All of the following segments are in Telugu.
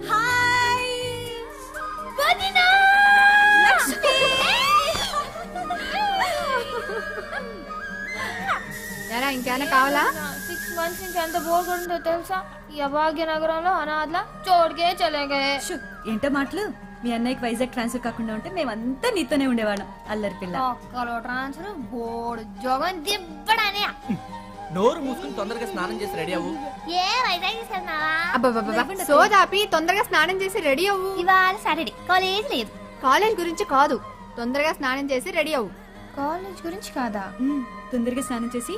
హాయ్ వదినా లక్ష్మి. యారా ఇంకేమైనా కావాలా? 6 months నుంచి ఎంత బోర్ కొడుతుందో తెలుసా? ఈ అభాగ్య నగరంలో అనాథల చోటుకే చలేగే. ఏంటో మాటలు. మీ అన్నయ్యకి వైజాగ్ ట్రాన్స్ఫర్ కాకుండా ఉంటే మేమంతా నీతోనే ఉండేవాళ్ళం. అల్లరి పిల్ల. ఒక్కలో ట్రాన్స్ఫర్ బోర్డు జోగం దిబ్బడానే. నోరు మూసుకుని తొందరగా స్నానం చేసి రెడీ అవ్వు. ఏ వైజాగ్ తీసుకెళ్తున్నావా? అబ్బబ్బబ్బా సోదాపి తొందరగా స్నానం చేసి రెడీ అవ్వు. ఇవాళ సాటర్డే కాలేజ్ లేదు. కాలేజ్ గురించి కాదు, తొందరగా స్నానం చేసి రెడీ అవ్వు. కాలేజ్ గురించి కాదా? తొందరగా స్నానం చేసి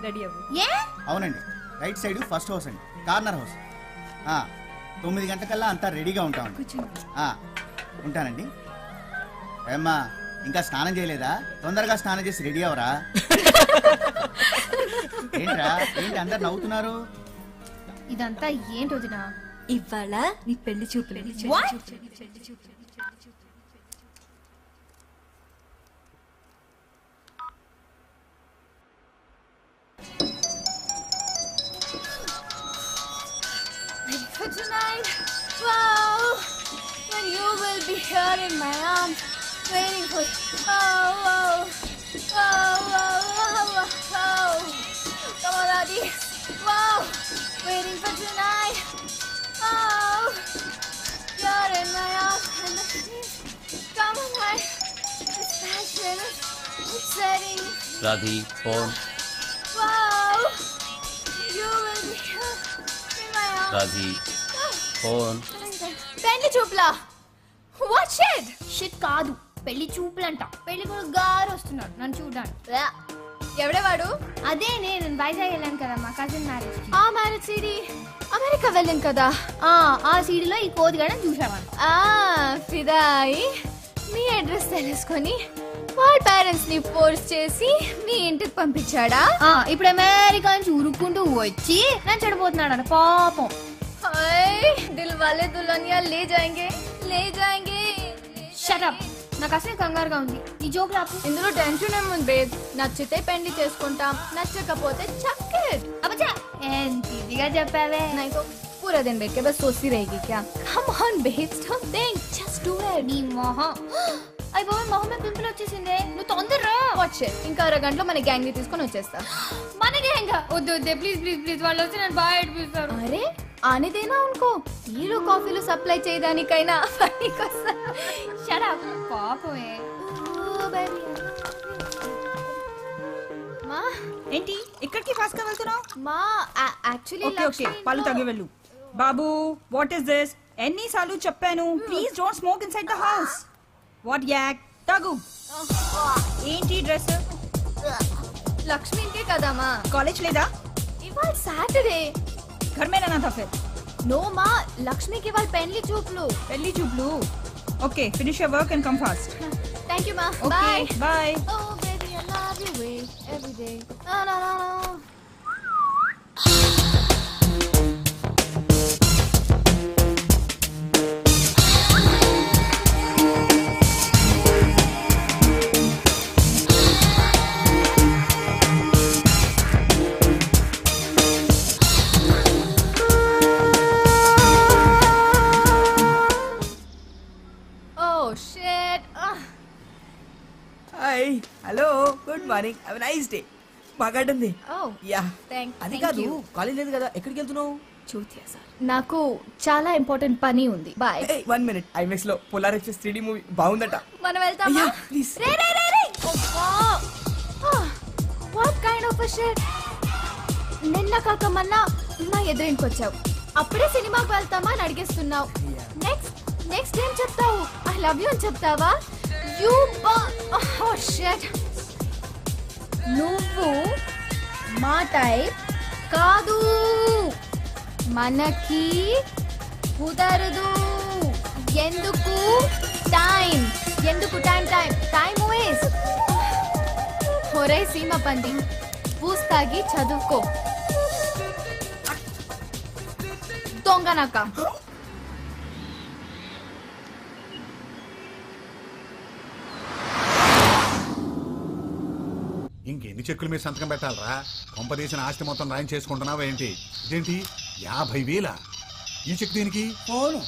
రెడీ అవ్వు. ఏ అవునండి, రైట్ సైడ్ ఫస్ట్ హౌస్ అండి, కార్నర్ హౌస్. 9 గంటలకల్లా అంతా రెడీగా ఉంటామండి. ఉంటానండి. ఏమ్మా ఇంకా స్నానం చేయలేదా? తొందరగా స్నానం చేసి రెడీ అవరా. ఏంట్రా ఏంటి అందరు నవ్వుతున్నారు? ఇదంతా ఏంటి వదినా? ఇవాళ నీ పెళ్లి చూపులు. For tonight, wow, when you will be here in my arms, waiting for you. Oh, oh, oh, oh, oh, oh. Come on, Adi. Wow, waiting for tonight. Oh, you're in my arms and the peace. Come on, right? It's passionate. It's setting. రాధి phone. Wow, you will be here in my arms. రాధి ఫోన్. పెళ్లి చూపులా? What shit? షిట్ కాదు, పెళ్లి చూపులంట. పెళ్లి కూడా గారు వస్తున్నాడు నన్ను చూడడానికి. ఎవడే వాడు? అదే నేను వైజాగ్ వెళ్ళాను కదా మా కజిన్ మ్యారేజ్. ఆ మ్యారేజ్ సీడీ అమెరికా వెళ్ళాను కదా. ఆ సీడీలో ఈ కోతిగాడని చూసావాను. ఫిదాయి మీ అడ్రస్ తెలుసుకొని వాళ్ళ పేరెంట్స్ ని ఫోర్స్ చేసి మీ ఇంటికి పంపించాడా? ఇప్పుడు అమెరికా నుంచి ఉరుక్కుంటూ వచ్చి నన్ను చెడిపోతున్నాడు పాపం. దిల్ వాలే దుల్హనియా లే జాయేంగే లే జాయేంగే. షట్ అప్, నాకు అసలు కంగారుగా ఉంది. ఈ జోక్ లాపు. ఇందులో టెన్షన్ ఏముంది బేబ్? నచ్చితే పెళ్లి చేసుకుంటాం, నచ్చకపోతే చక్కెట్. అబ్బా ఎంత ఇదిగా చెప్పావే. नहीं तो पूरा दिन बैठ के बस सोचती रहेगी क्या? Come on babes, don't think, just do it. నీ మొహం. అయ్య బాబు మొహం మీద పింపుల్ వచ్చేసిందే. నువ్వు తొందరరా. వచ్చే ఇంకా అరగంటలో మన గ్యాంగ్ ని తీసుకొని వచ్చేస్తా. మన గ్యాంగ్? వద్దు వద్దే ప్లీజ్ ప్లీజ్ ప్లీజ్, వాళ్ళు వచ్చి నన్ను బాగా ఏడిపిస్తారు. అరే ఆనే దేనా ఉनको, టీలు కాఫీలు సప్లై చేయడానికైనా పనికొస్తా. షట్ అప్ పాపమే. మా ఏంటి ఇక్కడికి ఫాస్ట్ గా వెళ్తున్నావు? మా యాక్చువల్లీ ఓకే ఓకే పళ్ళు తగ్గి వెళ్ళు. బాబు వాట్ ఇస్ దిస్? ఎన్నిసార్లు చెప్పాను please don't smoke inside the house. What యాక్ తగు. ఏంటి డ్రెస్? లక్ష్మి ఇంకే కదమ్మా. కాలేజ్ లేదా? ఇవాళ సాటర్డే. घर में रहना था फिर. నో మా, లక్ష్మికి ఇవాళ పెళ్లి చూపులు. పెళ్లి చూపులు. Okay finish your work and come fast. Thank you మా. Okay bye. Oh baby, I love you way every day. No, no, no, no. Oh shit. Hi hello good morning have a nice day. బాగా ఉంది. Oh, యా అది thank కాదు you. కాలేజ్ లేదు కదా, ఎక్కడికి వెళ్తున్నావు? చూతియా సార్, నాకు చాలా ఇంపార్టెంట్ పని ఉంది. బాయ్. 1 minute ఐమాక్స్ లో పోలార్ ఎక్స్ప్రెస్ 3D మూవీ బాగుందట. మనం వెళ్తామా? ప్లీజ్. రే రే రే రే. What kind of a shit. నిన్న కాక మొన్న మా ఎదురింకొచ్చావు, అప్పుడే సినిమాకి వెళ్తామా అని అడిగేస్తున్నావు. నెక్స్ట్ ఏం చెప్తావు? ఐ లవ్ యూ అని చెప్తావా? You oh shit. నువ్వు మా టైప్ కాదు, మనకి కుదరదు. ఎందుకు టైం టైం వేస్ట్. ఒరే సీమ పంది, పూస్తాగి చదువుకో. దొంగనక. ఇంకెన్ని చెక్కుల మీద సంతకం పెట్టాలరా? కొంపదీసిన ఆస్తి మొత్తం రాయం చేసుకుంటున్నావా ఏంటి? ఇదేంటి 50,000? ఈ చెక్ దీనికి ఫోను.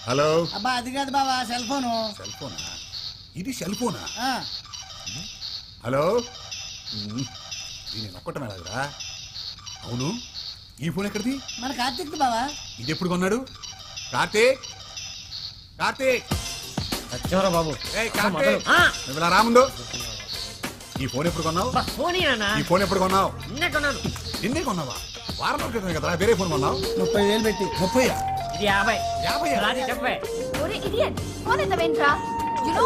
హలో అబ్బా అది కాదు బావా, సెల్ ఫోను. సెల్ ఫోనా? ఇది సెల్ ఫోనా? ఆ, హలో దీన్ని నొక్కటం ఎలాగరా? అవును, ఈ ఫోన్ ఎక్కడిది? మన కార్తీక్ బావా. ఇది ఎప్పుడు కొన్నాడు? కార్తీక్ కార్తీక్ వచ్చారా బాబు? ఏయ్ కార్తీక్, నువ్వు ఇలా రాముందు. ఈ ఫోన్ ఎప్పుడు కొన్నావు? ఈ ఫోన్ ఎప్పుడు కొన్నావు? నిన్నే కొన్నావా? వారం రోజుల క్రితమే కదరా వేరే ఫోన్ కొన్నావు. 30,000 పెట్టి. 30? ఇది 50. 50? ఒరే ఇడియట్, ఫోన్ ఎత్తవేంట్రా? యు నో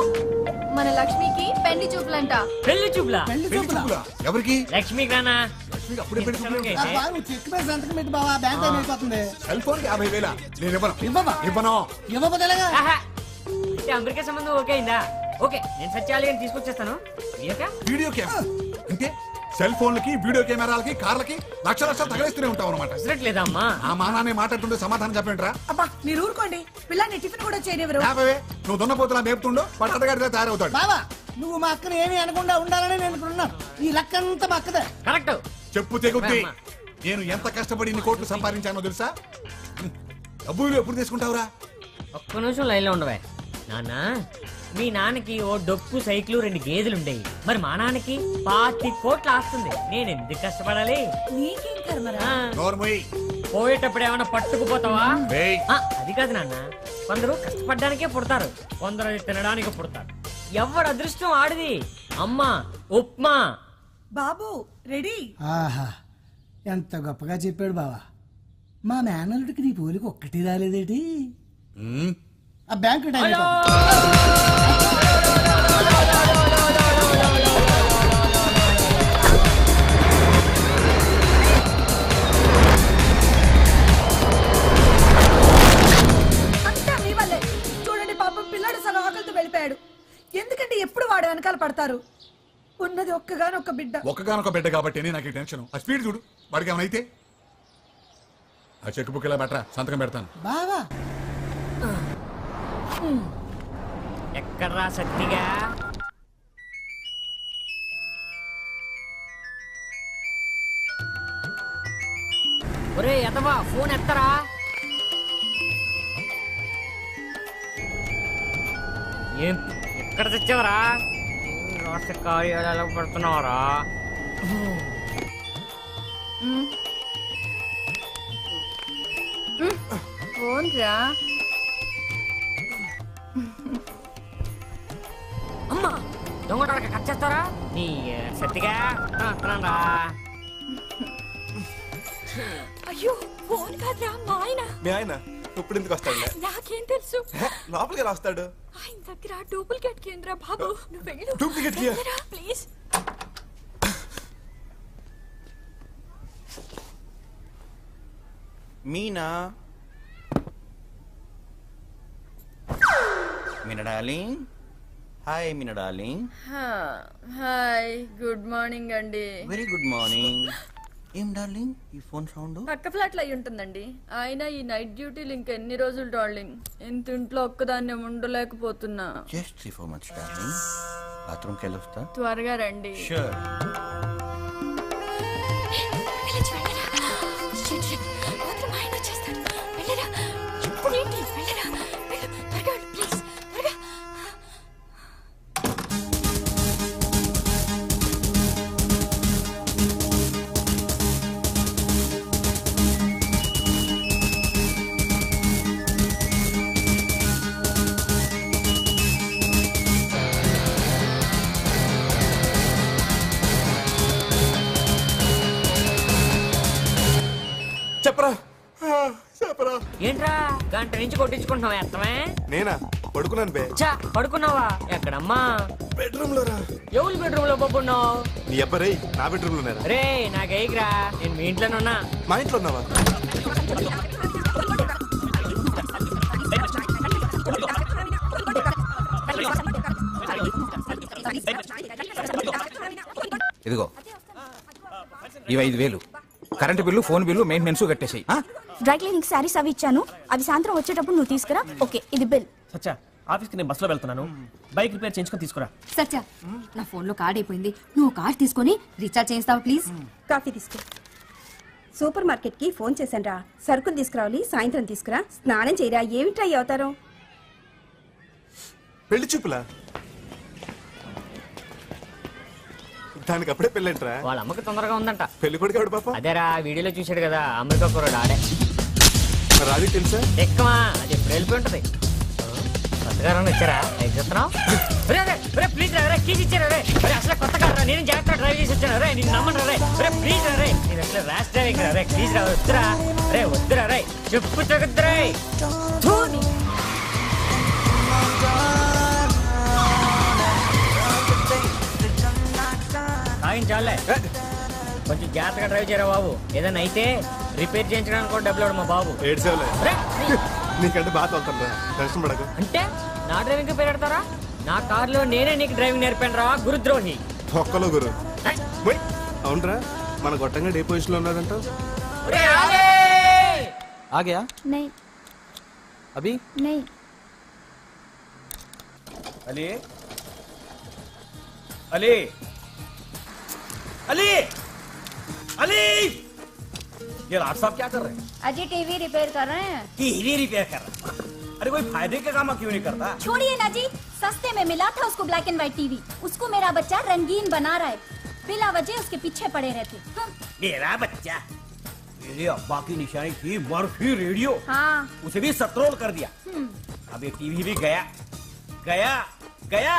మన లక్ష్మికి పెళ్లి చూపులంట. పెళ్లి చూపులా? పెళ్లి పెళ్లి చూపులా? చూపులా? ఎవరికి? లక్ష్మికి రానా? లక్ష్మికి అప్పుడే పెళ్లి చూపులు? అబ్బా నువ్వు చెక్ మీద సంతకం పెట్టి బావా, బ్యాంక్ టైం అయిపోతుంది. సెల్ ఫోన్ 50,000 నేను ఇవ్వను. ఇవ్వవా? ఇవ్వను. ఇవ్వకపోతే ఎలాగా? ఆహా. అంటే అమెరికా సంబంధం ఓకే అయిందా? ఓకే, నేను సత్యాలి అని తీసుకొచ్చేస్తాను. వీడియో కెమెరా అంటే సెల్ ఫోన్లకి వీడియో కెమెరాలకి కార్లకి లక్షలు తగలేస్తూనే ఉంటావు అనమాట. లేదా అమ్మా? ఆ మానాన్ని మాట్లాడుతుంటే సమాధానం చెప్పండిరా. అబ్బా మీరు ఊరుకోండి, పిల్లాన్ని టిఫిన్ కూడా చేయనివ్వరు. నువ్వు దున్నపోతున్నా మేపుతుండో పట్టగాడిగా తయారవుతాడు. బావా నువ్వు మా అక్కని ఏమీ అనకుండా ఉండాలని నేను ఇక్కడ ఉన్నాను. ఈ లక్కంతా మా అక్కదే. కరెక్ట్. చెప్పు తెగుద్ది. నేను ఎంత కష్టపడి ఇన్ని కోట్లు సంపాదించానో తెలుసా? డబ్బులు ఎప్పుడు తీసుకుంటావురా? ఒక్క నిమిషం లైన్ లో ఉండవే. నాన్న, మీ నాన్నకి ఓ డొక్కు సైకిల్ 2 గేదెలు ఉండేవి. మరి మా నాన్నకి 25 కోట్లు ఆస్తుంది. నేను ఎందుకు కష్టపడాలి? నీకేం కర్మరా? ఆ, నోర్మోయ్. పోయేటప్పుడు ఏమైనా పట్టుకుపోతావా? ఏయ్. ఆ, అది కాదు నాన్న. కొందరు కష్టపడ్డానికే పుడతారు, కొందరు అది తినడానికి పుడతారు. ఎవడు అదృష్టం ఆడిది. అమ్మా ఉప్మా. బాబు రెడీ? ఆహా ఎంత గొప్పగా చెప్పాడు బావా. మా మేనల్లుడికి నీ పోలికి ఒక్కటి రాలేదేటి? ఉమ్, ఆ బ్యాంకు టైం హలో. అంతా మీ వల్లే. చూడండి పాపం పిల్లాడు సగం ఆకలితో వెళ్ళిపోయాడు. ఎందుకంటే ఎప్పుడు వాడు వెనకాల పడతారు. ఉన్నది ఒక్కగానొక్క బిడ్డ. ఒక్కగానొక బిడ్డ కాబట్టి నాకు ఈ టెన్షన్. ఆ స్పీడ్ చూడు, వాడికి ఏమైనా అయితే. ఆ చెక్ బుక్ ఇలా బెటరా, సంతకం పెడతాను. బావా ఎక్కడ్రా సత్తిగా? ఒరే ఎదవా, ఫోన్ ఎత్తరా. ఏం ఎక్కడ తెచ్చావరా? రాష్ట్ర కార్యాలయాల్లో పడుతున్నావరా? ఫోన్ రా. అమ్మా దొంగ కట్ చేస్తారా? నీ సత్తిగా వస్తున్నారా? అయ్యో ఫోన్ కాదురా, మా ఆయన. మీ ఆయన ఇప్పుడు ఎందుకు వస్తాడు? నాకేం తెలుసు. లోపలికి ఎలా వస్తాడు? ఆయన దగ్గర డూప్లికేట్ కేంద్ర బాబు. నువ్వు వెళ్ళు. డూప్లికేట్ కి? Please. Meena Meena darling. Hi Meena darling. Hi, good morning అండి. Very good morning. ఏం డార్లింగ్ ఈ ఫోన్ సౌండ్? పక్క ఫ్లాట్ లో అయి ఉంటుందండి. ఆయన ఈ నైట్ డ్యూటీలు ఇంకెన్ని రోజులు డార్లింగ్? ఇంత ఇంట్లో ఒక్కదాన్ని ఉండలేకపోతున్నా. Just 3-4 months darling. బాత్రూమ్కి వెళ్ళొస్తా. త్వరగా రండి. షూర్. చెప్పరా చెప్పరా. ఏంట్రా గంట నుంచి కొట్టించుకుంటున్నావు? ఎత్తమే. నేనా పడుకున్నాను బే. చా పడుకున్నావా? ఎక్కడమ్మా? బెడ్రూమ్ లో రా. ఎవరి బెడ్రూమ్ లో పడుకున్నావు? నీ అబ్బాయి నా బెడ్రూమ్ లో ఉన్నారా? రే నాకేగిరా, నేను మీ ఇంట్లోనే ఉన్నా. మా ఇంట్లో ఉన్నావా? ఇదిగో ఇవి 5,000. Current bill, phone bill, maintenance కట్టేసాయి. డ్రై క్లీనింగ్ శారీస్ అవి ఇచ్చాను. అవి సాయంత్రం వచ్చేటప్పుడు నువ్వు తీసుకురా. ఓకే, ఇది బిల్. సచ్చా, ఆఫీస్కి నేను బస్సులో వెళ్తున్నాను. బైక్ రిపేర్ చేయించుకొని తీసుకురా. సచ్చా, నా ఫోన్లో కార్డ్ అయిపోయింది. నువ్వు కార్డ్ తీసుకొని రీఛార్జ్ చేయిస్తావా ప్లీజ్? కాఫీ తీసుకో. సూపర్ మార్కెట్ కి ఫోన్ చేశాను రా. సరుకులు తీసుకురావాలి, సాయంత్రం తీసుకురా. స్నానం చేయరా. ఏమిట్రా ఈ అవతారం? పెళ్లి చూపులా? దానికి అప్పుడే పెళ్ళంటరా? వాళ్ళ అమ్మకి తొందరగా ఉందంట. పెళ్లి కొడుకు ఎవడు పాప? అదేరా వీడియోలో చూశాడు కదా, అమెరికా కుర్రాడు ఆడే. రాజు తెలుసా? ఎక్కమా, అది ఎప్పుడు వెళ్ళిపోయి ఉంటది. కొత్తగా వచ్చారా? ఎగ్గుతున్నావు? ప్లీజ్ రే, కీస్ ఇచ్చారా రే? అసలు కొత్త కారా, నేను జాగ్రత్త డ్రైవ్ చేసి వచ్చాను రే. నేను నమ్మను రే. ప్లీజ్ రే, నేను అసలు ర్యాష్ డ్రైవింగ్ రే. ప్లీజ్ రా, వద్దురా రే, వద్దురా రే, చెప్పు తగ్గుద్దురా. చాలే, కొంచెం జాగ్రత్తగా డ్రైవ్ చేయరా బాబు. ఏదైనా అయితే రిపేర్ చేయించడానికి కూడా డబ్బులు మా బాబు. నీకంటే బాగా తోలుతాను రా, టెన్షన్ పడకు. అంటే నా డ్రైవింగ్ పెడతారా? నా కార్లో నేనే నీకు డ్రైవింగ్ నేర్పాను రా, గురుద్రోహి. ఒక్కలో గురు. అవునరా, మన గొట్టంగా ఏ పొజిషన్ లో ఉన్నాడంట? आ गया? नहीं अभी नहीं। अली अली अली अली, ये राज साहब क्या कर रहे हैं? अजी टीवी रिपेयर कर रहे हैं। टीवी रिपेयर कर रहे हैं? अरे कोई फायदे का काम क्यों नहीं करता? छोड़िए ना जी, सस्ते में मिला था उसको ब्लैक एंड व्हाइट टीवी। उसको मेरा बच्चा रंगीन बना रहा है, बिला वजह उसके पीछे पड़े रहते। मेरा बच्चा? मेरे अब्बा की निशानी थी मर्फी रेडियो। हाँ, उसे भी सत्रोल कर दिया। अब ये टीवी भी गया गया गया।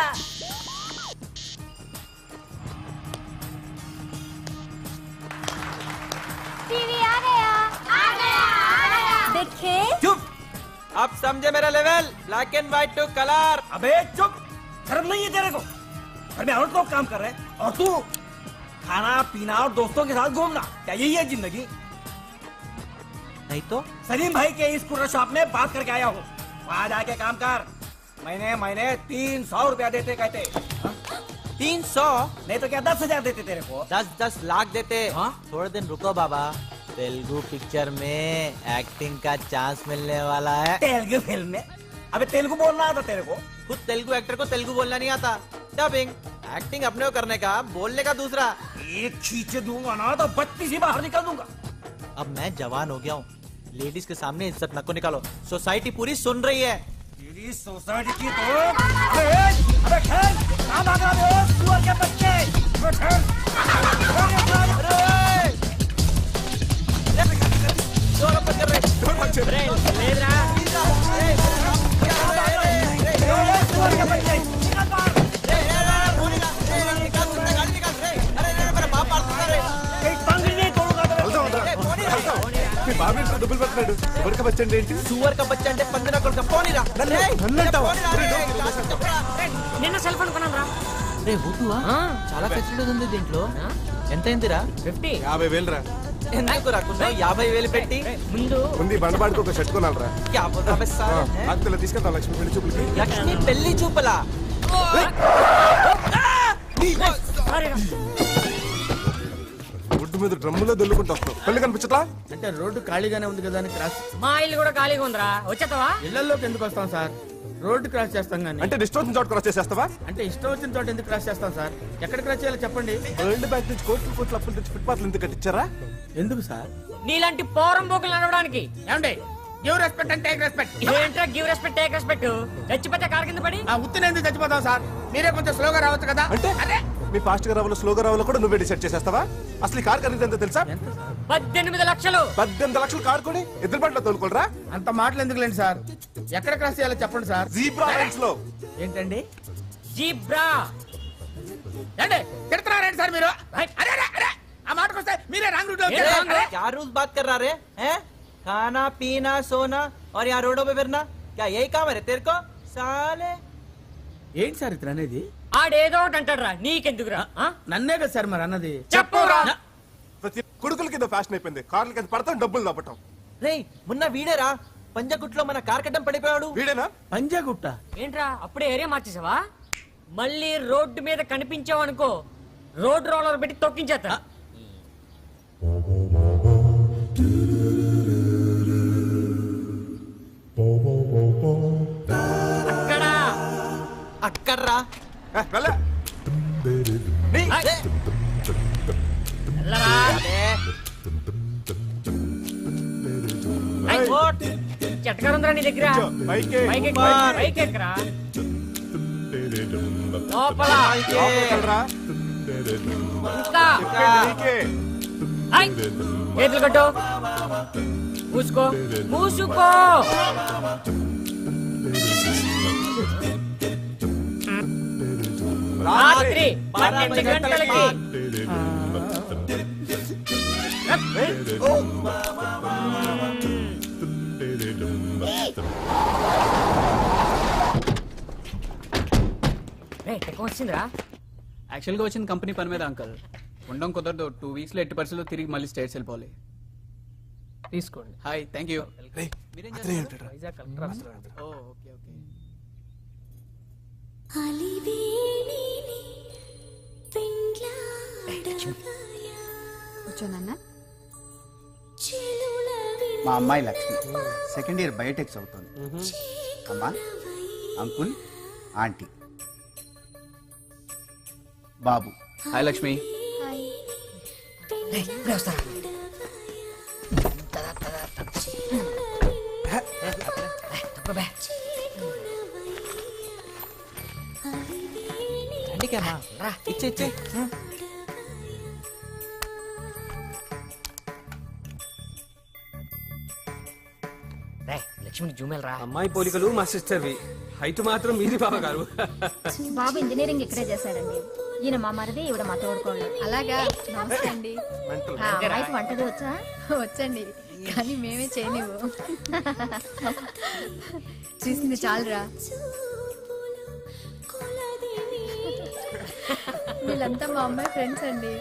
टीवी आ गया आ गया आ गया। देखे? चुप, आप समझे मेरा level? Black and white to colour. अबे चुप, शर्म नहीं है तेरे को? घर में औरत लोग काम कर रहे हैं और तू खाना पीना और दोस्तों के साथ घूमना, क्या यही है जिंदगी? नहीं तो सलीम भाई के स्कूटर शॉप में बात करके आया हूँ, वहाँ जाके काम कर। महीने 300 रुपया देते कहते। 300? नहीं तो क्या 10,000 देते तेरे को? 10 लाख देते। थोड़े दिन रुको बाबा, तेलुगु पिक्चर में एक्टिंग का चांस मिलने वाला है। तेलुगु फिल्म में? अबे तेलुगु बोलना आता तेरे को? खुद तेलुगु एक्टर को तेलुगु बोलना नहीं आता। डबिंग एक्टिंग अपने को करने का, बोलने का दूसरा। एक खींच दूंगा ना तो 32 ही बाहर निकल दूंगा। अब मैं जवान हो गया हूँ, लेडीज के सामने इज्जत नको निकालो, सोसाइटी पूरी सुन रही है। तेरी सोसाइटी की तो अबे खेल, कहाँ भाग रहे हो सुअर के बच्चे? अबे खेल, డబ్బులు పెట్టాడు. సువర్ కా బచ్చా ఏంటి? సువర్ కా బచ్చా అంటే పందిన కొడుకు. పోనీరా నిన్న సెల్ ఫోన్ కొన్నాను రా. రే బుట్టువా, చాలా ఫెసిలిటీస్ ఉంది దీంట్లో. ఎంత అయిందిరా? 50. 50,000 రా. ఎందుకు రాకుండా 50,000 పెట్టి ముందు ఉంది బండబాడికి ఒక షర్ట్ కొనాలి రా. క్యా బోల్తా బే సాలా? అంతలో తీసుకెళ్తాం లక్ష్మి పెళ్లి చూపులకి. లక్ష్మి పెళ్లి చూపలా? ఒడ్డు మీద డ్రమ్ములో దొల్లుకుంటూ వస్తాం. పెళ్లి కనిపించట్లా? అంటే రోడ్డు ఖాళీగానే ఉంది కదా అని క్రాస్. మా ఇల్లు కూడా ఖాళీగా ఉందిరా, వచ్చేస్తావా? ఇళ్లలోకి ఎందుకు వస్తాం సార్? రోడ్డు క్రాస్ చేస్తాం గానీ. అంటే ఇష్టం వచ్చిన చోట క్రాస్ చేసేస్తావా? అంటే ఇష్టం వచ్చిన చోట ఎందుకు క్రాస్ చేస్తాం సార్? ఎక్కడ క్రాస్ చేయాలో చెప్పండి. వరల్డ్ బ్యాంక్ నుంచి కోట్ల అప్పులు తెచ్చి ఫుట్పాత్లు ఎందుకు కట్టించారా? ఎందుకు సార్? నీలాంటి పోరం బోకులు నడవడానికి. ఏమండి, గివ్ రెస్పెక్ట్ అంటే టేక్ రెస్పెక్ట్. ఏంట్రా గివ్ రెస్పెక్ట్ టేక్ రెస్పెక్ట్? చచ్చిపోతే కారు కింద పడి ఆ ఉత్తిని ఎందుకు చచ్చిపోతాం సార్? మీరే కొంచెం స్లోగా రావచ్చు కదా. అంటే అదే మీ ఫాస్ట్ గా రావాలో స్లోగా రావాలో కూడా నువ్వే డిసైడ్ చేసేస్తావా? అసలు ఈ కార్ ఖరీదు ఎంత తెలుసా? 18 లక్షలు. 18 లక్షలు కార్ కొని ఎద్దుల బండిలో తోలుకోరా? అంత మాటలు ఎందుకు లేండి సార్. ఎక్కడ క్రాస్ చేయాలో చెప్పండి సార్. జీబ్రా లైన్స్ లో. ఏంటండి జీబ్రా? ఏండి తిడుతున్నారేంటి సార్ మీరు? అరే అరే అరే, ఆ మాటకు వస్తే మీరే రాంగ్ రూట్ లో. क्या रूल्स बात कर रहा रे? हैं? खाना पीना सोना और यहाँ रोडों पे फिरना, क्या यही काम है तेरे को साले? ఏంటి సార్ ఇతను అనేది? ఆడేదో ఒకటి అంటాడు రా, నీకెందుకురా? నన్నే కదా సార్ మరి అన్నది. చెప్పురా. ప్రతి కొడుకుల కింద ఫ్యాషన్ అయిపోయింది, కార్ల కింద పడతాం, డబ్బులు దాపటం. రే మొన్న వీడేరా పంజగుట్లో మన కార్ కట్టం పడిపోయాడు. వీడేనా? పంజాగుట్ట ఏంట్రా అప్పుడే ఏరియా మార్చేసావా? మళ్ళీ రోడ్డు మీద కనిపించావు అనుకో, రోడ్ రోలర్ పెట్టి తొక్కించేస్తా. అక్కడ్రా వెళ్ళరా. చెట్టకారుందిరా నీ దగ్గర పైకి ఎక్కరా లోపల ఇంకా చేతులు కట్టు మూసుకో మూసుకో రాత్రి 12 గంటలకి వచ్చిందిరా యాక్చువల్గా వచ్చింది కంపెనీ పని మీద అంకల్ ఉండడం కుదరదు 2 వీక్స్ లో 80% తిరిగి మళ్ళీ స్టేట్స్ వెళ్ళిపోవాలి తీసుకోండి హాయ్ థ్యాంక్ యూ కూర్చోనన్నా మా అమ్మాయి లక్ష్మి సెకండ్ ఇయర్ బయోటెక్స్ అవుతుంది అమ్మా అంకుల్ ఆంటీ బాబు హాయ్ లక్ష్మి ఇచ్చే లక్ష్మికి జూమెల్ రా. అమ్మాయి పోలికలు మా సిస్టర్వి, హైట్ మాత్రం మీది బావ గారు. బాబు ఇంజనీరింగ్ ఇక్కడే చేశాడండి. ఈయన మా మరిది, ఈవిడ మా తోడుకోండి. అలాగా నమస్తే అండి. అమ్మాయికి వంటది వచ్చా? వచ్చండి, కానీ మేమే చేయనివ్వు. చూసింది చాలురా. వీళ్ళంతా మా అమ్మాయి ఫ్రెండ్స్ అండి.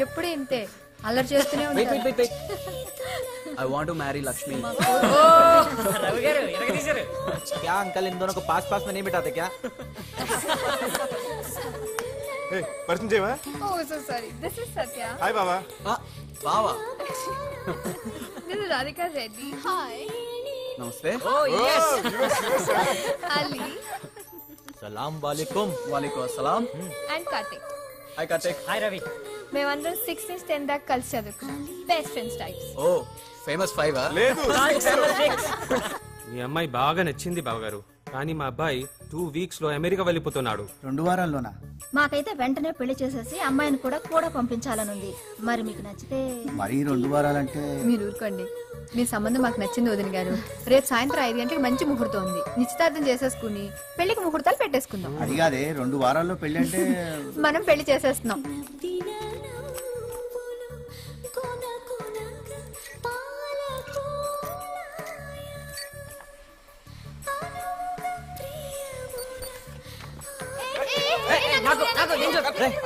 ఎప్పుడు ఇంతే అల్లరి చేస్తూనే ఉంటారు. I want to marry Lakshmi. Ravi गारू इरगदीశారు. क्या अंकल इन दोनों को पास पास में नहीं बिठाते क्या? ए పరిచయం చేయవా? Oh so sorry. This is Satya. Hi బావా. బావా. This is Radhika Reddy. Hi. నమస్తే. Oh yes. Ali. सलाम वालेकुम. वालेकुम अस्सलाम. And Kartik. Hi Kartik. Hi Ravi. మేమందరం 6th నుంచి 10th దాకా కలిసి చదువుకున్నాం. Best friends types. ఓ ఫేమస్ 5 లేదు. మీ అమ్మాయి బాగా నచ్చింది బావగారు, కానీ మా అబ్బాయి 2 వీక్స్ లో అమెరికా వెళ్ళిపోతున్నాడు. 2 వారాల్లోనా? మాకైతే వెంటనే పెళ్లి చేసేసి అమ్మాయిని కూడా పంపించాలనుంది. మరి మీకు నచ్చితే? మరి 2 వారాలంటే మీరు ఊరుకోండి. మీ సంబంధం మాకు నచ్చింది వదిన గారు. రేపు సాయంత్రం 5 గంటలకు మంచి ముహూర్తం ఉంది. నిశ్చితార్థం చేసేసుకుని పెళ్లికి ముహూర్తాలు పెట్టేసుకుందాం. అది కాదే, 2 వారాల్లో పెళ్లి అంటే మనం పెళ్లి చేసేస్తున్నాం.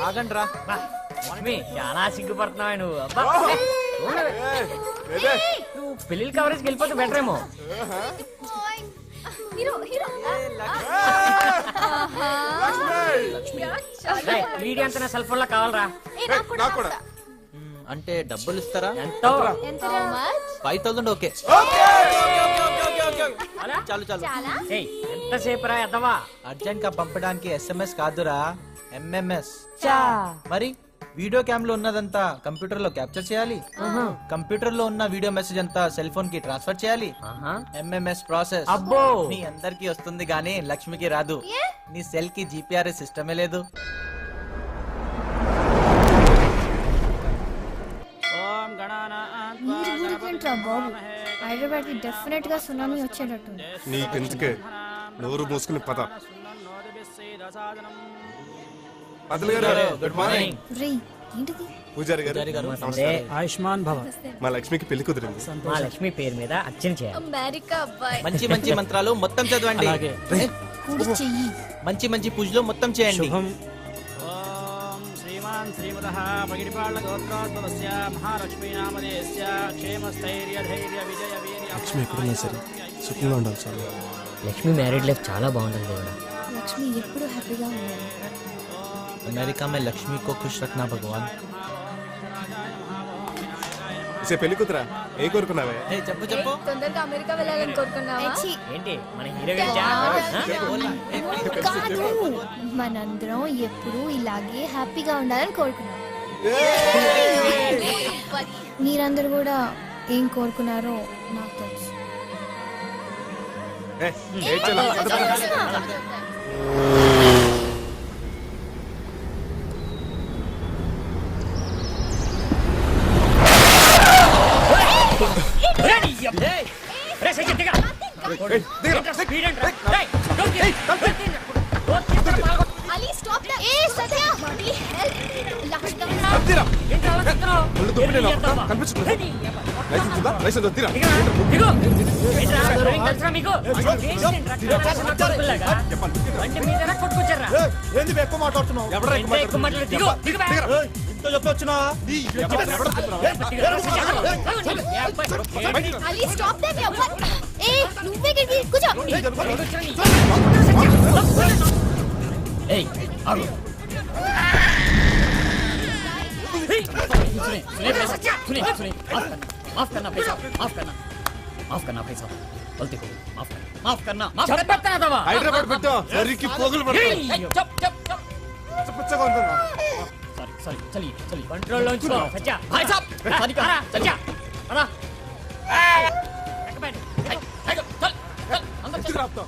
ఆగండి రా. లక్ష్మి చాలా సిగ్గుపడుతున్నావు నువ్వు. అబ్బా నువ్వు పెళ్లి కవరేజ్కి వెళ్ళిపోతే బెటర్ ఏమో. వీడియో అంతా నా సెల్ ఫోన్ లో కావాలరా. అంటే డబ్బులు ఇస్తారా? ఎంతో 5000 ఓకే. చాలు చాలు. ఎంతసేపు రా ఎద్దవా? అర్జెంట్ గా పంపడానికి SMS కాదురా, MMS. మరి వీడియో క్యామ్ లో ఉన్నదంతా కంప్యూటర్ లో క్యాప్చర్ చేయాలి. కంప్యూటర్ లో ఉన్న వీడియో మెసేజ్ అంతా సెల్ ఫోన్ కి ట్రాన్స్ఫర్ చేయాలి. MMS process. అబ్బో, మీ అందరికి వస్తుంది గానీ లక్ష్మికి రాదు. నీ సెల్ కి GPRS సిస్టమే లేదు. హైదరాబాద్ కి డెఫినెట్ గా సునామీ వచ్చేటట్టు. నీకెందుకే, నోరు మూసుకుని పద. Good morning. పూజారి గారు నమస్కారం. ఆయుష్మాన్ భవ. మా లక్ష్మికి పెళ్లి కుదిరింది. మా లక్ష్మి పేరు మీద అర్చన చేయాలి. అమెరికా అబ్బాయి. మంచి మంచి మంత్రాలు మొత్తం చదవండి. మంచి మంచి పూజలు మొత్తం చేయండి. శ్రీమాన్ శ్రీమదః పగిడిపాళ్ళ గోత్రోద్భవస్య మహాలక్ష్మీ నామధేయస్య క్షేమస్థైర్య ధైర్య విజయ వీర్య. లక్ష్మి ఎక్కడున్నా సరే సుఖంగా ఉండాలి చాలు. లక్ష్మి మ్యారీడ్ లైఫ్ చాలా బాగుంటుంది దేవుడా. లక్ష్మి ఎప్పుడు హ్యాపీగా ఉండాలి. अमेरिका में लक्ष्मी को खुश रखना भगवान. ఇసే పెళ్లి కుతురా ఏ కోరుకున్నావే? చెప్పు చెప్పు. తొందరగా అమెరికా వెళ్ళాలని కోరుకున్నావా? ఏంటి మన హీరో కాదు, మనందరం ఎప్పుడు ఇలాగే హ్యాపీగా ఉండాలని కోరుకున్నాం. మీరందరూ కూడా ఏం కోరుకున్నారో నాకు తెలుసు. Ali, stop that. Hey, Satya. Buddy, help. ఏంది ఎక్కువ మాట్లాడుతున్నావు? Ali, stop them. Hey, నువ్వే గిరి కూర్చో. ఏయ్ ఆగు माफ करना भाई साहब, माफ करना भाई साहब, गलती हो गई, माफ करना दवा హైదరాబాద్ పెట్టా సరికి పోగులు పడతాయి. चुप పిచ్చగా ఉంటుందా? सॉरी चलिए कंट्रोल लॉन्च करो सच्चा भाई साहब सॉरी करा सच्चा अरे चल अंदर चल రాపుతా.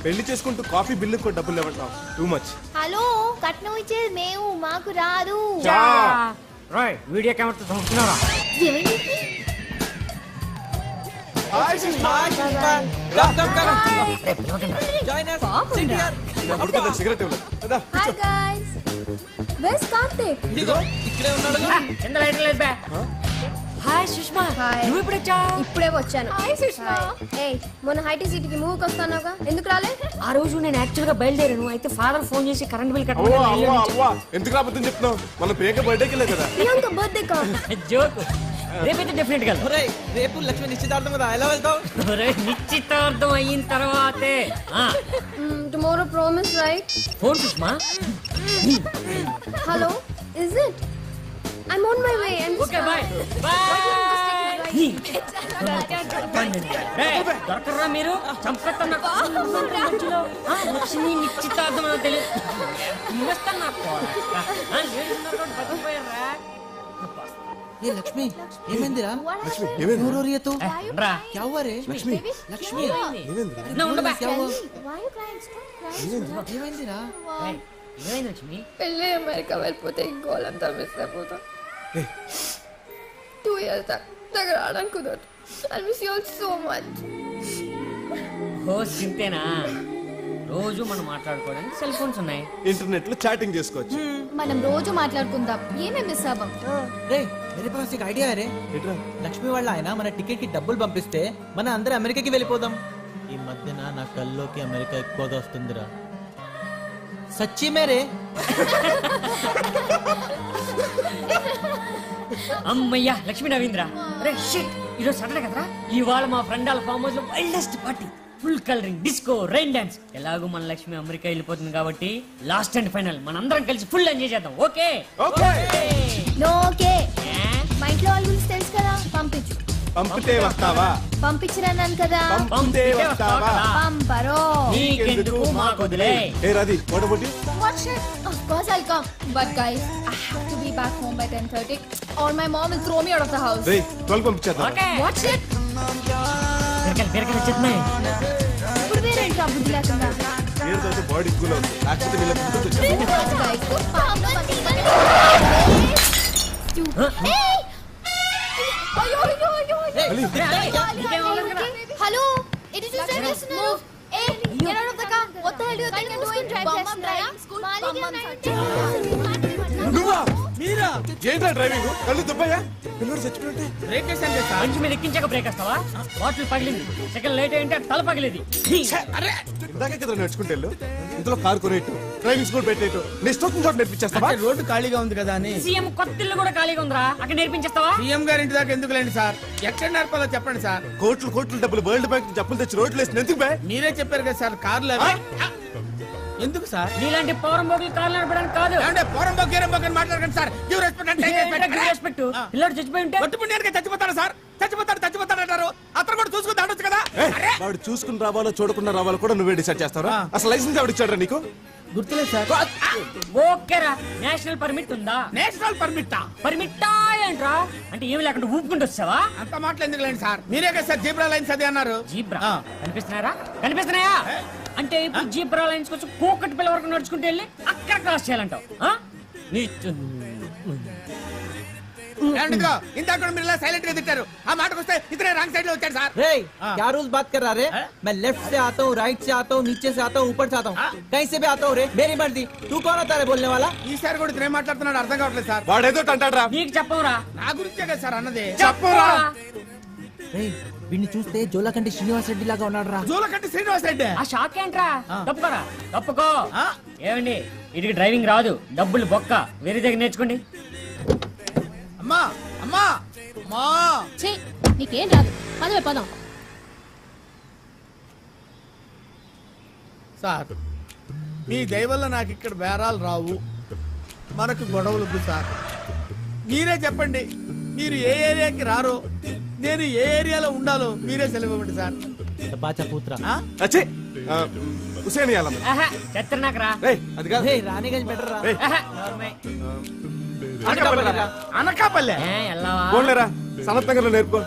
పెళ్లి చేసుకుంటూ కాఫీ బిల్లుకు డబ్బులు ఇవ్వటం టూ మచ్. హలో కట్నం ఇచ్చేది మేము మాకు రాదు. రాయ్ వీడియో కెమెరాతో చూస్తున్నారా? సిగరెట్ హాయ్ గైస్ వెస్ కార్తిక్ ఇక్కడే ఉన్నాడు. కింద లైట్ లేదు బే. హాయ్ సుష్మా, నువ్వు ఇప్పుడు వచ్చావు? ఇప్పుడే వచ్చాను. హాయ్ సుష్మా. ఏయ్ మొన్న హైటీ సిటీకి మూవీకి వస్తానుగా, ఎందుకు రాలే? ఆ రోజు నేను యాక్చువల్ గా బయలుదేరాను, అయితే ఫాదర్ ఫోన్ చేసి కరెంట్ బిల్ ఎందుకు రాబోతుంది చెప్తున్నావు? మన ప్రియాంక బర్త్డేకి వెళ్ళే కదా. ప్రియాంక బర్త్డే కా? జోక్. రేపైతే డెఫినెట్ గా. రేపు లక్ష్మి నిశ్చితార్థం కదా, ఎలా వెళ్తావు? నిశ్చితార్థం అయిన తర్వాతే. Tomorrow promise right? Phone Sushma. Hello is it? I'm on my way. Okay, bye. దొరకరా మీరు? చంపేస్తున్నా లక్ష్మి నిశ్చితార్థం తెలియదు. ये लक्ष्मी ఏమైందిరా? లక్ష్మి ఏమైంది? रो रही है तू? రా. क्या हुआ रे? లక్ష్మి लक्ष्मी ఏమైంది? నా ఉండు బా. क्या हुआ? Why you crying? Stop crying. ఏమైందిరా? ఏమైంది లక్ష్మి? పెళ్ళి అమెరికా వెళ్ళిపోతే ఈ గోల్ అంతా మిస్ అయిపోతా. 2 years దగ్గర రావడానికి కుదరదు. I miss you all so much. ఓ సింతేనా? రోజు మనం మాట్లాడుకోవడానికి సెల్ ఫోన్స్ ఉన్నాయి, ఇంటర్నెట్ లో చాటింగ్ చేసుకోవచ్చు. మనం రోజు మాట్లాడుకుందాం, ఏమేం మిస్ అవ్వం. రే मेरे पास एक आइडिया है रे. లక్ష్మి వాళ్ళ ఆయన మన టికెట్ కి డబ్బులు పంపిస్తే మన అందరం అమెరికాకి వెళ్ళిపోదాం. ఈ మధ్యన నా కల్లోకి అమెరికా ఎక్కువగా వస్తుందిరా. సచ్చి మేరే. అమ్మయ్యా లక్ష్మీ నవీంద్ర. అరే షిట్, ఈరోజు సాటర్డే కదరా. ఇవాళ మా ఫ్రెండ్ వాళ్ళ ఫామ్ హౌస్ లో wildest party, full colouring, disco, rain dance. ఎలాగో మన లక్ష్మి అమెరికా వెళ్ళిపోతుంది కాబట్టి లాస్ట్ అండ్ ఫైనల్ మనందరం కలిసి ఫుల్ ఎంజాయ్ చేద్దాం. ఓకే? No okay. మా ఇంట్లో వాళ్ళ గురించి తెలుసు కదా, పంపించు. పంపితే వస్తావా పంపించిరాను కదా పంపితే వస్తావా పంపరో నీకెందుకు మాకొదిలే ఏ రాది ఓడబోటి What shit? Of course I'll come. But guys, I have to be back home by 10:30 or my mom will throw me out of the house. రేయ్ 12 పంపించేద్దాం What shit? బిరకలు వచ్చేస్తున్నాయి. ఇప్పుడు వేరేంట్రా బుద్ధి లేకుండా ఏడు తర్వాత బాడీ కూల్ అవుతుంది లేకపోతే వీళ్ళ ముందుకు వచ్చేస్తాం guys, Hello, it is just move. Hey, get out of the car. What the hell do you think you're doing? నువ్వా మీరా ఏంట్రా డ్రైవింగ్ కళ్ళు దుబ్బయ్యా పిల్లడు చచ్చిపోయింటే బ్రేక్ చేస్తాను సార్. మంచి మీద ఎక్కించాక బ్రేక్ వేస్తావా? బాటిల్ పగిలింది. సెకండ్ లేట్ అయింటే తల పగిలేది. అరే ఇందాకే కదా నేర్చుకుంటే ఇందులో కారు కొనేట్టు డ్రైవింగ్ స్కూల్ పెట్టేట్టు నీ ఇష్టం చోట నేర్పించేస్తావా రోడ్డు ఖాళీగా ఉంది కదా అని సీఎం కొత్త ఇల్లు కూడా ఖాళీగా ఉందిరా, అక్కడ నేర్పించేస్తావా? సీఎం గారి ఇంటి దాకా ఎందుకు లేండి సార్, ఎక్కడ నేర్పాలో చెప్పండి సార్. కోట్లు కోట్లు డబ్బులు వరల్డ్ బ్యాంక్ చెప్పులు తెచ్చి రోడ్లు వేసిన ఎందుకు బే మీరే చెప్పారు కదా సార్ కార్లు అవి. ఎందుకు సార్ నీలాంటి పౌరం బోగులు కార్లు నడపడానికి కాదు. అంటే పోరం బొగ్గేరం బొగ్గని మాట్లాడకండి సార్. గివ్ రెస్పెక్ట్ అంటే రెస్పెక్ట్. పిల్లడు చచ్చిపోయి ఉంటే ఒట్టుపుణ్యానికి చచ్చిపోతాడు సార్, చచ్చిపోతాడు అంటారు. అతను కూడా చూసుకుని దాడొచ్చు కదా. వాడు చూసుకుని రావాలో చూడకుండా రావాలో కూడా నువ్వే డిసైడ్ చేస్తావా? అసలు లైసెన్స్ ఎవరు ఇచ్చాడ్రా నీకు? గుర్తులేదు సార్. ఓకేరా, నేషనల్ పర్మిట్ ఉందా? నేషనల్ పర్మిట్టా? పర్మిట్టా ఏంట్రా? అంటే ఏమి లేకుండా ఊపుకుంటూ వచ్చావా? అంత మాటలు ఎందుకు లేండి సార్, మీరే కదా సార్ జీబ్రా లైన్స్ అది అన్నారు. జీబ్రా కనిపిస్తున్నారా? కనిపిస్తున్నాయా? అంటే ఇప్పుడు జీబ్రా లైన్స్ వచ్చి కోకటి పిల్ల వరకు నడుచుకుంటూ వెళ్ళి అక్కడ క్రాస్ చేయాలంటావు? ఇందాక మీరు సైలెంట్ గా తిట్టారు, ఆ మాటకు వస్తే ఇతనే రాంగ్ సైడ్ లో వచ్చాడు సార్. क्या रूल्स बात कर रहा रे? मैं लेफ्ट से आता हूँ, राइट से आता हूँ, नीचे से आता हूँ, ऊपर से आता हूँ, कहीं से भी आता हूँ रे, मेरी मर्जी. तू कौन होता है बोलने वाला? ఈసారి కూడా ఇతనే మాట్లాడుతున్నాడు, అర్థం కావట్లేదు సార్. వాడేదో అంటాడ్రా. నీకు చెప్పవురా? నా గురించే కదా సార్ అన్నది. చెప్పవురా? వీడిని చూస్తే జోలకంటి శ్రీనివాస్ రెడ్డి లాగా ఉన్నాడు రా. జోలకంటి శ్రీనివాస్ రెడ్డి? ఆ షాక్ ఏంట్రా? తప్పుకోరా, తప్పుకో. ఏమండి, ఇది డ్రైవింగ్ రాదు, డబ్బులు బొక్క, వేరే దగ్గర నేర్చుకోండి. అమ్మా అమ్మా అమ్మా నీకేం రాదు, పదవే పదం. సార్ మీ దయ వల్ల నాకు ఇక్కడ బేరాలు రావు, మనకు గొడవలు వద్దు సార్. మీరే చెప్పండి, మీరు ఏ ఏరియాకి రారో, నేను ఏ ఏరియాలో ఉండాలో మీరే సెలవు ఇవ్వండి సార్. బాచా పూత్రా అచ్చే హుసేన్ యాలం చెత్తనాకరా. అది కాదు రాణిగంజ్ బెటర్ రా. అనకాపల్లె పోన్లేరా, సనత్ నగర్ లో నేర్పుకో.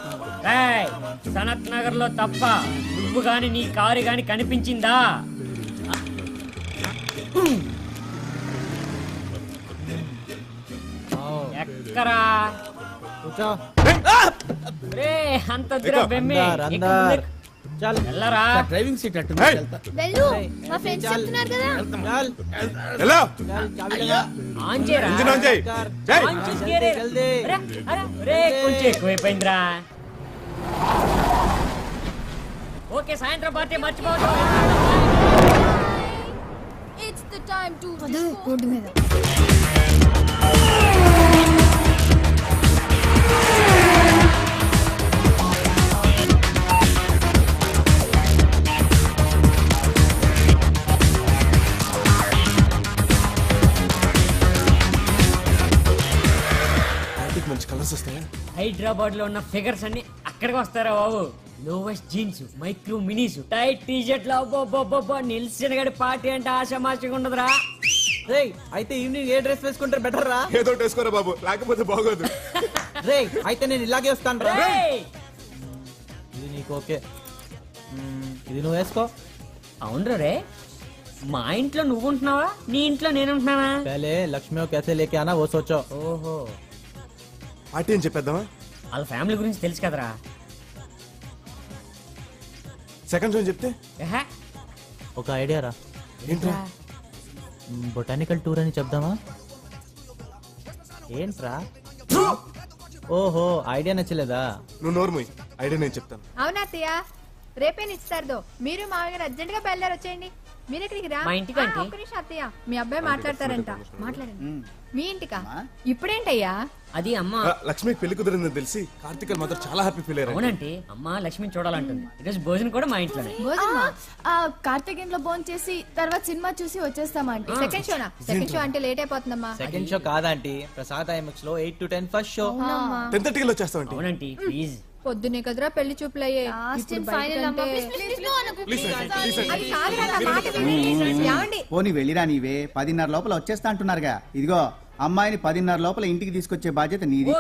సనత్ నగర్ లో తప్ప నువ్వు గాని నీ కారు గాని కనిపించిందా? ఎక్కరా అంత బెమ్మి డ్రైవింగ్ సీట్ అట్టు వెళ్ళు, మా ఫ్రెండ్స్ చెప్తున్నారు కదా. ఆన్ చేయరా? కొంచెం ఎక్కువైపోయిందిరా. ఓకే, సాయంత్రం పార్టీ మర్చిపోవద్దు. It's the time to road మీద మంచి కలర్స్ వస్తాయా? హైదరాబాద్ లో ఉన్న ఫిగర్స్ అన్ని అక్కడికి వస్తారా బాబు? Lowest jeans, micro minis, tight T షర్ట్లు, నిల్సిన గడి పార్టీ అంటే ఆశామాషగా ఉండదురా. రేయ్ అయితే ఈవినింగ్ ఏ డ్రెస్ వేసుకుంటారు బెటర్ రా? ఏదో వేసుకోరా బాబు, లేకపోతే బాగోదు. రేయ్ అయితే నేను ఇలాగే వస్తాను రా. ఇది నీకు ఓకే, ఇది నువ్వు వేసుకో. అవునరా రే, మా ఇంట్లో నువ్వు ఉంటున్నావా, నీ ఇంట్లో నేను ఉంటున్నానా? పहले లక్ష్మి कैसे लेके आना वो सोचो. ఓహో, పార్టీ అని చెప్పేద్దామా? వాళ్ళ ఫ్యామిలీ గురించి తెలుసు కదరా. సెకండ్ జోన్ చెప్తే ఒక ఐడియా రా. ఏంట్రా? బొటానికల్ టూర్ అని చెప్దామా? ఏంట్రా? ఓహో ఐడియా నచ్చలేదా? నువ్వు నోర్మోయ్, ఐడియా నేను చెప్తాను. అవునా అత్తయ్య, రేపే నిశ్చితార్థం. మీరు మామయ్య అర్జెంట్ గా బయలుదేరి వచ్చేయండి. మీరు ఎక్కడికి రా? మా ఇంటికి ఆంటీ. ఒక్క నిమిషం అత్తయ్య, మీ అబ్బాయి మాట్లాడతారంట. మాట్లాడండి. మీ ఇంటికా? ఇప్పుడేంటయ్యా? అది అమ్మ లక్ష్మికి పెళ్లి కుదిరిందని తెలిసి కార్తీక్ మాత్రం చాలా హ్యాపీ ఫీల్ అయ్యారు. అవునంటే అమ్మ లక్ష్మిని చూడాలంటుంది. ఈరోజు భోజనం కూడా మా ఇంట్లోనే. కార్తీక్ ఇంట్లో భోజనం చేసి తర్వాత సినిమా చూసి వచ్చేస్తామా అంటే. సెకండ్ షోనా? సెకండ్ షో అంటే లేట్ అయిపోతుందమ్మా. సెకండ్ షో కాదంటీ, ప్రసాద్ ఐఎంఎక్స్ లో 8 to 10 ఫస్ట్ షో. 10:30 వచ్చేస్తామంటే. అవునంటే ప్లీజ్. పొద్దునే కదరా పెళ్లి చూపులయ్యే పోనీ వెళ్ళిరా నీవే 10:30 లోపల వచ్చేస్తా అంటున్నారుగా. ఇదిగో అమ్మాయిని 10:30 లోపల ఇంటికి తీసుకొచ్చే బాధ్యత నీది.